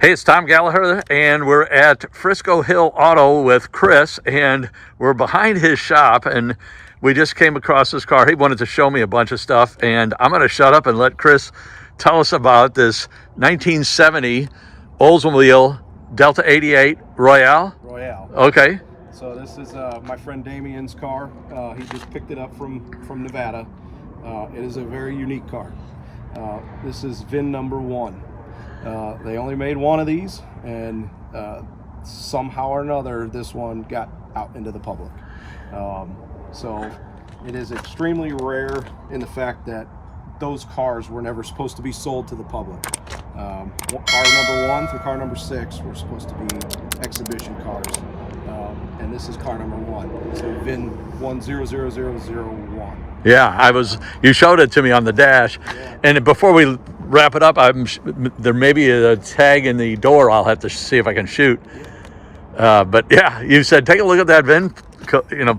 Hey, it's Tom Gallagher, and we're at Frisco Hill Auto with Chris, and we're behind his shop, and we just came across this car. He wanted to show me a bunch of stuff, and I'm going to shut up and let Chris tell us about this 1970 Oldsmobile Delta 88 Royale. Royale. Okay. So this is my friend Damien's car. He just picked it up from Nevada. It is a very unique car. This is Vin Number 1. They only made one of these, and somehow or another this one got out into the public. So it is extremely rare in the fact that those cars were never supposed to be sold to the public. Car number 1 through car number 6 were supposed to be exhibition cars, and this is car number 1. So Vin 100001. Yeah, you showed it to me on the dash. Yeah. And before we wrap it up, there may be a tag in the door. I'll have to see if I can shoot. But yeah, you said, take a look at that VIN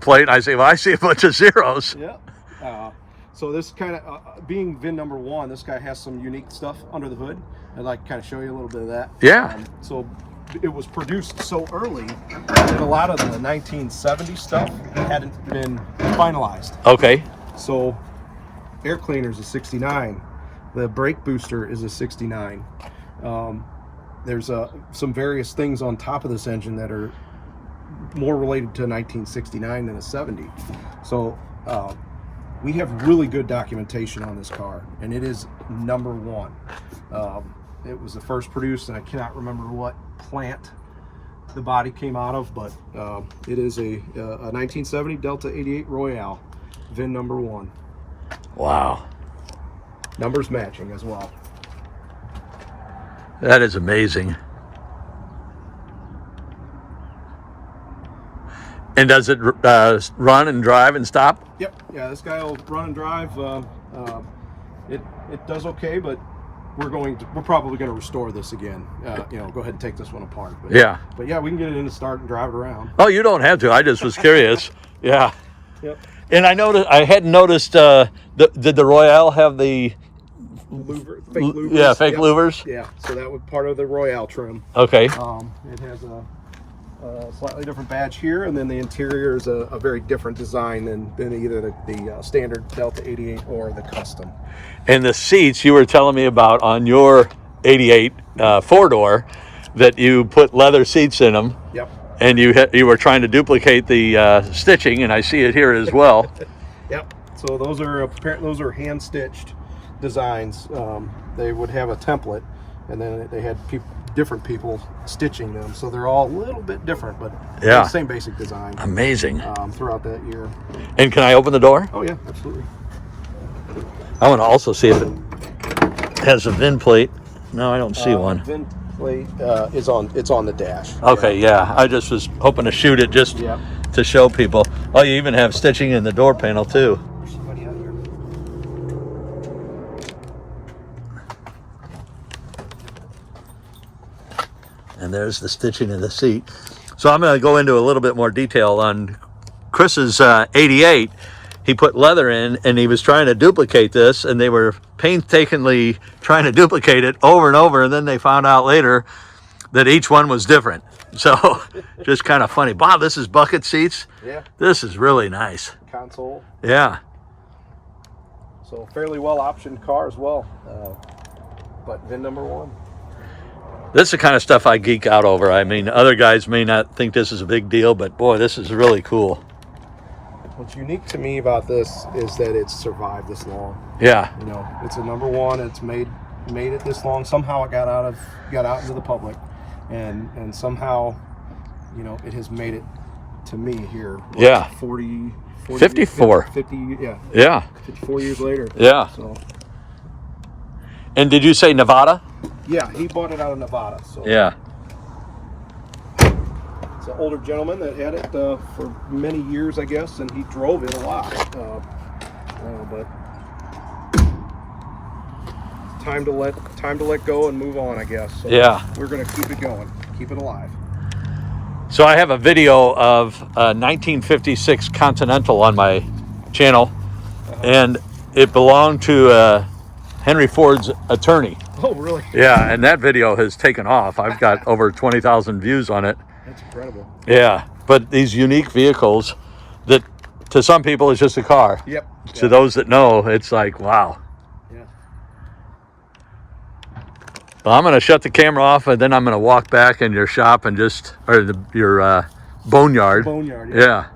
plate. And I say, well, I see a bunch of zeros. Yeah. So this kind of, being Vin Number 1, this guy has some unique stuff under the hood. I'd like to kind of show you a little bit of that. Yeah. So it was produced so early that a lot of the 1970 stuff hadn't been finalized. Okay. So air cleaner's a 69. The brake booster is a 69. There's some various things on top of this engine that are more related to 1969 than a 70. So we have really good documentation on this car, and it is number 1. It was the first produced, and I cannot remember what plant the body came out of, but it is a 1970 Delta 88 Royale, VIN Number 1. Wow. Numbers matching as well. That is amazing. And does it run and drive and stop? Yep. Yeah, this guy will run and drive. It does okay, but we're probably going to restore this again. Go ahead and take this one apart. But, yeah. But yeah, we can get it in to start and drive it around. Oh, you don't have to. I just was curious. Yeah. Yep. And I hadn't noticed. Did the Royale have the fake louvers? Yeah, fake yep. louvers. Yeah. So that was part of the Royale trim. Okay. It has a slightly different badge here, and then the interior is a very different design than either the standard Delta 88 or the custom. And the seats you were telling me about on your 88 four-door, that you put leather seats in them. Yep. And you were trying to duplicate the stitching, and I see it here as well. Yep. So those are hand stitched designs. They would have a template, and then they had different people stitching them, so they're all a little bit different, but yeah, same basic design. Amazing. Throughout that year. And can I open the door? Oh yeah, absolutely. I want to also see if it has a VIN plate. No, I don't see one. VIN plate it's on the dash. Okay, yeah. I just was hoping to shoot it just to show people. Oh, you even have stitching in the door panel too. There's somebody out here. And there's the stitching in the seat. So I'm going to go into a little bit more detail on Chris's 88. He put leather in, and he was trying to duplicate this, and they were painstakingly trying to duplicate it over and over, and then they found out later that each one was different. So just kind of funny. Wow, this is bucket seats. Yeah. This is really nice. Console. Yeah. So fairly well optioned car as well, but VIN Number 1. This is the kind of stuff I geek out over. I mean, other guys may not think this is a big deal, but boy, this is really cool. What's unique to me about this is that it's survived this long. Yeah. It's a number 1. It's made it this long. Somehow it got out into the public, and somehow, it has made it to me here. Yeah. 54. 50. Yeah. Yeah. 54 years later. Yeah. So. And did you say Nevada? Yeah, he bought it out of Nevada. So. Yeah. It's an older gentleman that had it for many years, I guess, and he drove it a lot. But time to let go and move on, I guess. So yeah. We're gonna keep it going, keep it alive. So I have a video of a 1956 Continental on my channel, and it belonged to Henry Ford's attorney. Oh, really? Yeah, and that video has taken off. I've got over 20,000 views on it. That's incredible. Yeah, but these unique vehicles that to some people it's just a car. Yep. To those that know, it's like, wow. Yeah. Well, I'm going to shut the camera off, and then I'm going to walk back in your shop and your boneyard. Boneyard. Yeah.